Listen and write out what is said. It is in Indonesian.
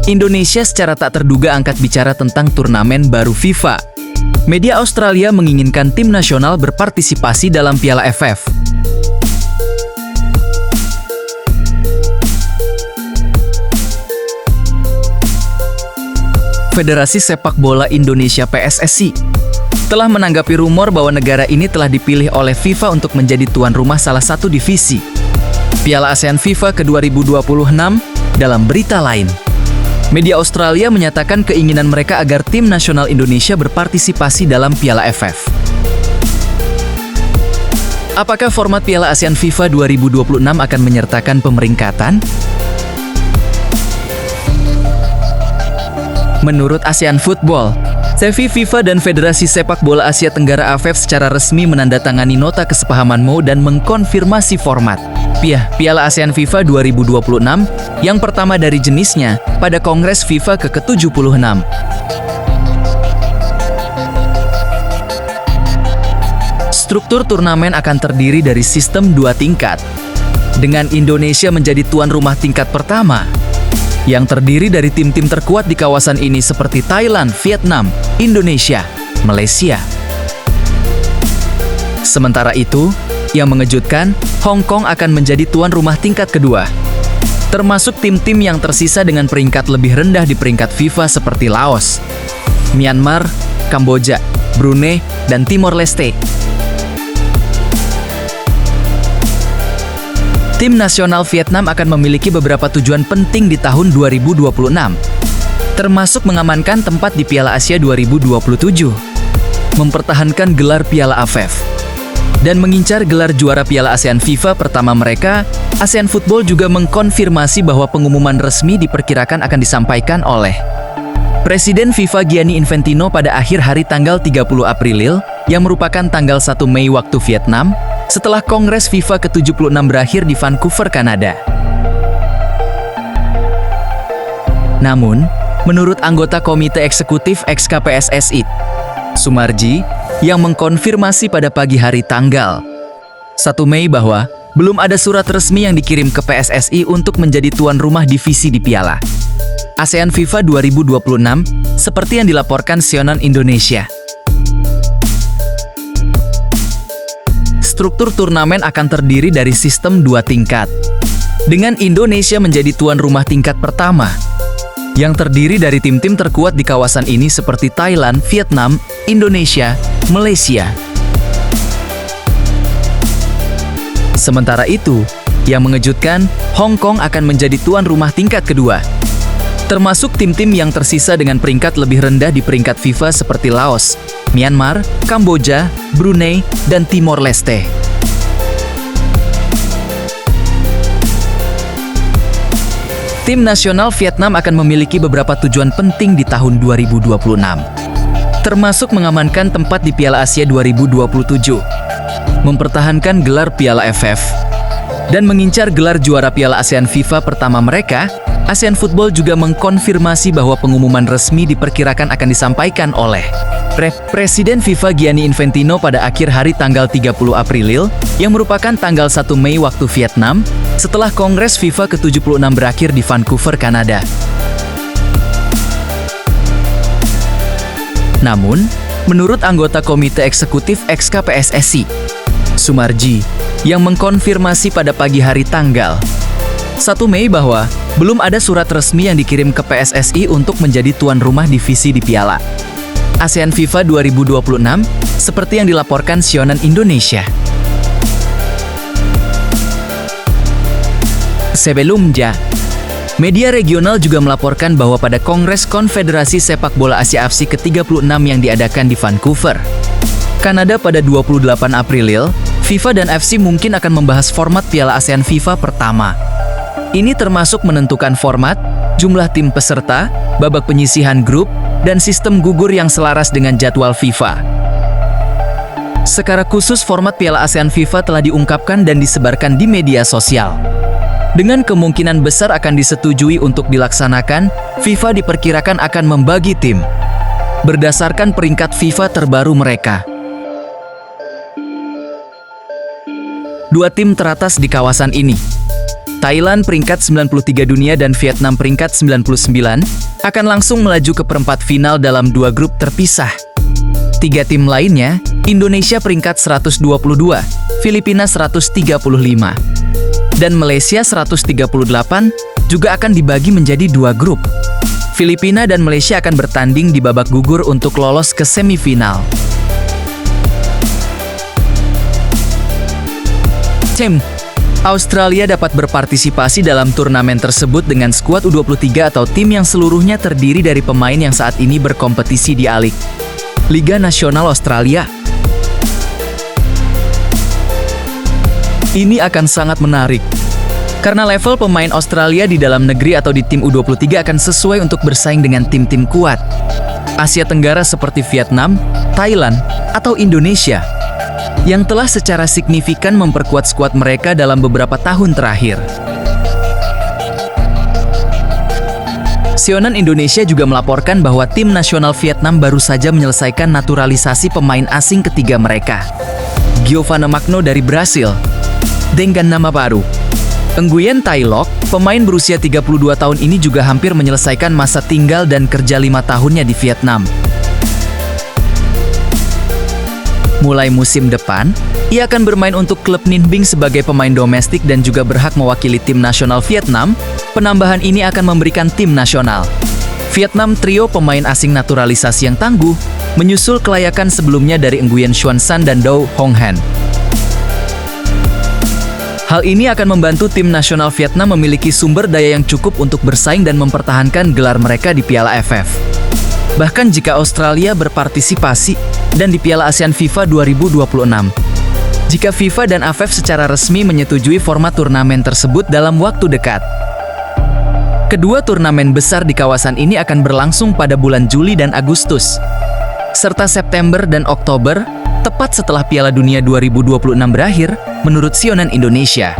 Indonesia secara tak terduga angkat bicara tentang turnamen baru FIFA. Media Australia menginginkan tim nasional berpartisipasi dalam Piala AFF. Federasi Sepak Bola Indonesia (PSSI) telah menanggapi rumor bahwa negara ini telah dipilih oleh FIFA untuk menjadi tuan rumah salah satu divisi Piala ASEAN FIFA ke-2026. Dalam berita lain, media Australia menyatakan keinginan mereka agar tim nasional Indonesia berpartisipasi dalam Piala AFF. Apakah format Piala ASEAN FIFA 2026 akan menyertakan pemeringkatan? Menurut ASEAN Football, CEFI, FIFA dan Federasi Sepak Bola Asia Tenggara (AFF) secara resmi menandatangani nota kesepahaman MOU dan mengkonfirmasi format Piala ASEAN FIFA 2026 yang pertama dari jenisnya pada Kongres FIFA ke-76. Struktur turnamen akan terdiri dari sistem 2 tingkat, dengan Indonesia menjadi tuan rumah tingkat pertama, yang terdiri dari tim-tim terkuat di kawasan ini seperti Thailand, Vietnam, Indonesia, Malaysia. Sementara itu, yang mengejutkan, Hong Kong akan menjadi tuan rumah tingkat kedua, termasuk tim-tim yang tersisa dengan peringkat lebih rendah di peringkat FIFA seperti Laos, Myanmar, Kamboja, Brunei, dan Timor Leste. Tim nasional Vietnam akan memiliki beberapa tujuan penting di tahun 2026, termasuk mengamankan tempat di Piala Asia 2027, mempertahankan gelar Piala AFF, dan mengincar gelar juara Piala ASEAN FIFA pertama mereka. ASEAN Football juga mengkonfirmasi bahwa pengumuman resmi diperkirakan akan disampaikan oleh Presiden FIFA Gianni Infantino pada akhir hari tanggal 30 April, yang merupakan tanggal 1 Mei waktu Vietnam, setelah Kongres FIFA ke-76 berakhir di Vancouver, Kanada. Namun, menurut anggota Komite Eksekutif (XKPSSI), Sumarji, yang mengkonfirmasi pada pagi hari tanggal 1 Mei bahwa belum ada surat resmi yang dikirim ke PSSI untuk menjadi tuan rumah divisi di Piala ASEAN FIFA 2026, seperti yang dilaporkan CNN Indonesia. Struktur turnamen akan terdiri dari sistem 2 tingkat, dengan Indonesia menjadi tuan rumah tingkat pertama, yang terdiri dari tim-tim terkuat di kawasan ini seperti Thailand, Vietnam, Indonesia, Malaysia. Sementara itu, yang mengejutkan, Hong Kong akan menjadi tuan rumah tingkat kedua, termasuk tim-tim yang tersisa dengan peringkat lebih rendah di peringkat FIFA seperti Laos, Myanmar, Kamboja, Brunei, dan Timor Leste. Tim nasional Vietnam akan memiliki beberapa tujuan penting di tahun 2026, termasuk mengamankan tempat di Piala Asia 2027, mempertahankan gelar Piala AFF, dan mengincar gelar juara Piala ASEAN FIFA pertama mereka. ASEAN Football juga mengkonfirmasi bahwa pengumuman resmi diperkirakan akan disampaikan oleh Presiden FIFA Gianni Infantino pada akhir hari tanggal 30 April, yang merupakan tanggal 1 Mei waktu Vietnam, setelah Kongres FIFA ke-76 berakhir di Vancouver, Kanada. Namun, menurut anggota Komite Eksekutif XKPSSI, Sumarji, yang mengkonfirmasi pada pagi hari tanggal 1 Mei bahwa belum ada surat resmi yang dikirim ke PSSI untuk menjadi tuan rumah divisi di Piala ASEAN FIFA 2026, seperti yang dilaporkan CNN Indonesia. Sebelumnya, media regional juga melaporkan bahwa pada Kongres Konfederasi Sepak Bola Asia AFC ke-36 yang diadakan di Vancouver, Kanada pada 28 April, FIFA dan AFC mungkin akan membahas format Piala ASEAN FIFA pertama. Ini termasuk menentukan format, jumlah tim peserta, babak penyisihan grup, dan sistem gugur yang selaras dengan jadwal FIFA. Secara khusus format Piala ASEAN FIFA telah diungkapkan dan disebarkan di media sosial. Dengan kemungkinan besar akan disetujui untuk dilaksanakan, FIFA diperkirakan akan membagi tim berdasarkan peringkat FIFA terbaru mereka. 2 tim teratas di kawasan ini Thailand peringkat 93 dunia dan Vietnam peringkat 99 akan langsung melaju ke perempat final dalam dua grup terpisah. Tiga tim lainnya, Indonesia peringkat 122, Filipina 135, dan Malaysia 138 juga akan dibagi menjadi dua grup. Filipina dan Malaysia akan bertanding di babak gugur untuk lolos ke semifinal. Tim Australia dapat berpartisipasi dalam turnamen tersebut dengan skuad U23 atau tim yang seluruhnya terdiri dari pemain yang saat ini berkompetisi di A-League, Liga Nasional Australia. Ini akan sangat menarik, karena level pemain Australia di dalam negeri atau di tim U23 akan sesuai untuk bersaing dengan tim-tim kuat Asia Tenggara seperti Vietnam, Thailand, atau Indonesia, yang telah secara signifikan memperkuat skuad mereka dalam beberapa tahun terakhir. CNN Indonesia juga melaporkan bahwa tim nasional Vietnam baru saja menyelesaikan naturalisasi pemain asing ketiga mereka, Giovanna Magno dari Brasil, dengan nama baru Nguyen Tai Loc. Pemain berusia 32 tahun ini juga hampir menyelesaikan masa tinggal dan kerja 5 tahunnya di Vietnam. Mulai musim depan, ia akan bermain untuk klub Ninh Binh sebagai pemain domestik dan juga berhak mewakili tim nasional Vietnam. Penambahan ini akan memberikan tim nasional Vietnam trio pemain asing naturalisasi yang tangguh, menyusul kelayakan sebelumnya dari Nguyen Xuan San dan Do Hong Han. Hal ini akan membantu tim nasional Vietnam memiliki sumber daya yang cukup untuk bersaing dan mempertahankan gelar mereka di Piala AFF. Bahkan jika Australia berpartisipasi dan di Piala ASEAN FIFA 2026. Jika FIFA dan AFF secara resmi menyetujui format turnamen tersebut dalam waktu dekat. Kedua turnamen besar di kawasan ini akan berlangsung pada bulan Juli dan Agustus, serta September dan Oktober, tepat setelah Piala Dunia 2026 berakhir, menurut CNN Indonesia.